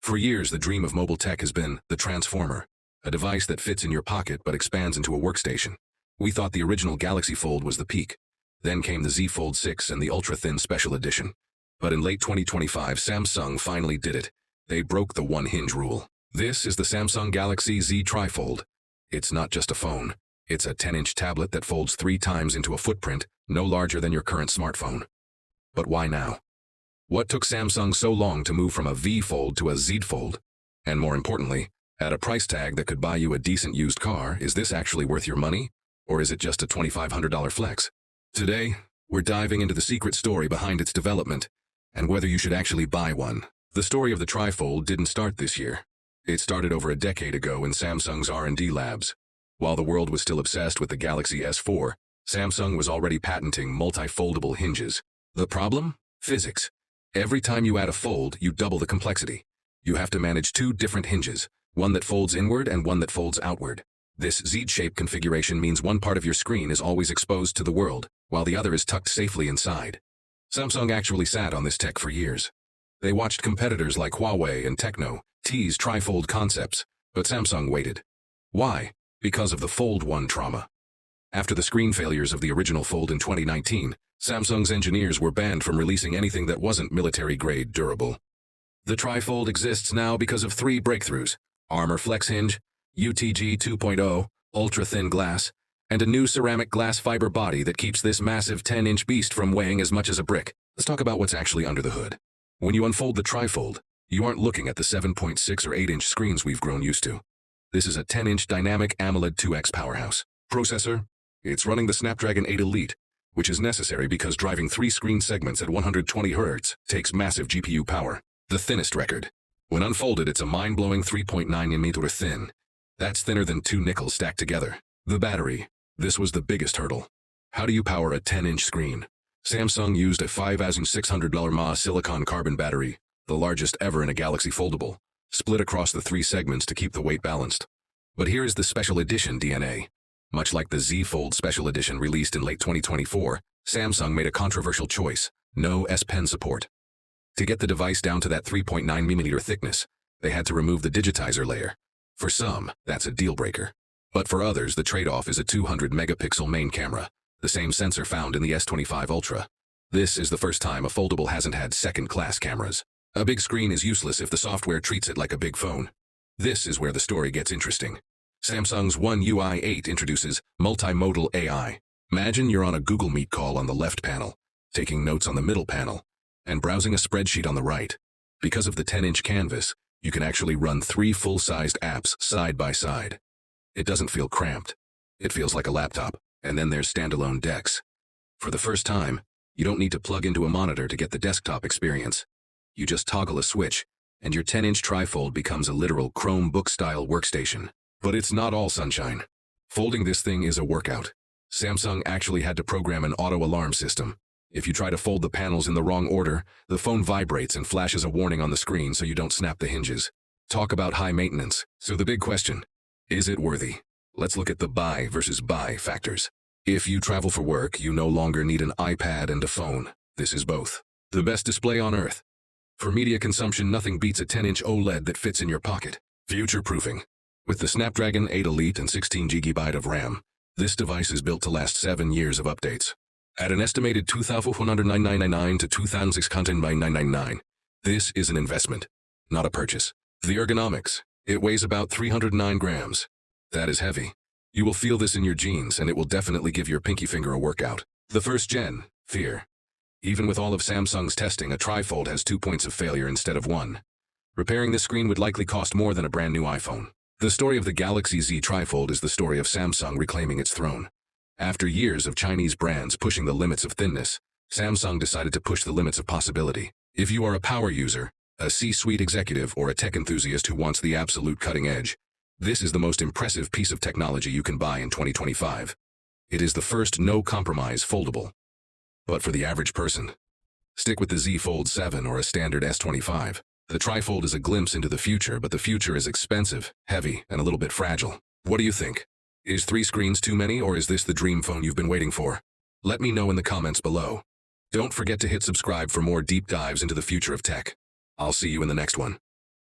For years, the dream of mobile tech has been the Transformer, a device that fits in your pocket but expands into a workstation. We thought the original Galaxy Fold was the peak. Then came the Z Fold 6 and the ultra-thin special edition. But in late 2025, Samsung finally did it. They broke the one hinge rule. This is the Samsung Galaxy Z TriFold. It's not just a phone. It's a 10-inch tablet that folds 3 times into a footprint no larger than your current smartphone. But why now? What took Samsung so long to move from a V Fold to a Z Fold? And more importantly, at a price tag that could buy you a decent used car, is this actually worth your money? Or is it just a $2,500 flex? Today, we're diving into the secret story behind its development and whether you should actually buy one. The story of the TriFold didn't start this year. It started over a decade ago in Samsung's R&D labs. While the world was still obsessed with the Galaxy S4, Samsung was already patenting multi-foldable hinges. The problem? Physics. Every time you add a fold, you double the complexity. You have to manage 2 different hinges, one that folds inward and one that folds outward. This Z-shaped configuration means one part of your screen is always exposed to the world, while the other is tucked safely inside. Samsung actually sat on this tech for years. They watched competitors like Huawei and Tecno tease TriFold concepts, but Samsung waited. Why? Because of the Fold 1 trauma. After the screen failures of the original Fold in 2019, Samsung's engineers were banned from releasing anything that wasn't military-grade durable. The TriFold exists now because of 3 breakthroughs: Armor Flex Hinge, UTG 2.0, ultra-thin glass, and a new ceramic glass fiber body that keeps this massive 10-inch beast from weighing as much as a brick. Let's talk about what's actually under the hood. When you unfold the TriFold, you aren't looking at the 7.6 or 8-inch screens we've grown used to. This is a 10-inch dynamic AMOLED 2X powerhouse. Processor? It's running the Snapdragon 8 Elite, which is necessary because driving 3 screen segments at 120 Hz takes massive GPU power. The thinnest record. When unfolded, it's a mind-blowing 3.9 mm thin. That's thinner than 2 nickels stacked together. The battery. This was the biggest hurdle. How do you power a 10-inch screen? Samsung used a $5,600 mAh silicon carbon battery, the largest ever in a Galaxy Foldable, split across the 3 segments to keep the weight balanced. But here is the special edition DNA. Much like the Z Fold Special Edition released in late 2024, Samsung made a controversial choice: no S Pen support. To get the device down to that 3.9 mm thickness, they had to remove the digitizer layer. For some, that's a deal-breaker. But for others, the trade-off is a 200-megapixel main camera, the same sensor found in the S25 Ultra. This is the first time a foldable hasn't had second-class cameras. A big screen is useless if the software treats it like a big phone. This is where the story gets interesting. Samsung's One UI 8 introduces multimodal AI. Imagine you're on a Google Meet call on the left panel, taking notes on the middle panel, and browsing a spreadsheet on the right. Because of the 10-inch canvas, you can actually run 3 full-sized apps side by side. It doesn't feel cramped. It feels like a laptop. And then there's standalone decks. For the first time, you don't need to plug into a monitor to get the desktop experience. You just toggle a switch, and your 10-inch TriFold becomes a literal Chromebook-style workstation. But it's not all sunshine. Folding this thing is a workout. Samsung actually had to program an auto-alarm system. If you try to fold the panels in the wrong order, the phone vibrates and flashes a warning on the screen so you don't snap the hinges. Talk about high maintenance. So the big question, is it worthy? Let's look at the buy versus buy factors. If you travel for work, you no longer need an iPad and a phone. This is both. The best display on earth. For media consumption, nothing beats a 10-inch OLED that fits in your pocket. Future-proofing. With the Snapdragon 8 Elite and 16 GB of RAM, this device is built to last 7 years of updates. At an estimated $2,499 to $2,699, this is an investment, not a purchase. The ergonomics. It weighs about 309 grams. That is heavy. You will feel this in your jeans, and it will definitely give your pinky finger a workout. The first gen, fear. Even with all of Samsung's testing, a TriFold has 2 points of failure instead of 1. Repairing this screen would likely cost more than a brand new iPhone. The story of the Galaxy Z TriFold is the story of Samsung reclaiming its throne. After years of Chinese brands pushing the limits of thinness, Samsung decided to push the limits of possibility. If you are a power user, a C-suite executive, or a tech enthusiast who wants the absolute cutting edge, this is the most impressive piece of technology you can buy in 2025. It is the first no-compromise foldable. But for the average person, stick with the Z Fold 7 or a standard S25. The TriFold is a glimpse into the future, but the future is expensive, heavy, and a little bit fragile. What do you think? Is 3 screens too many, or is this the dream phone you've been waiting for? Let me know in the comments below. Don't forget to hit subscribe for more deep dives into the future of tech. I'll see you in the next one.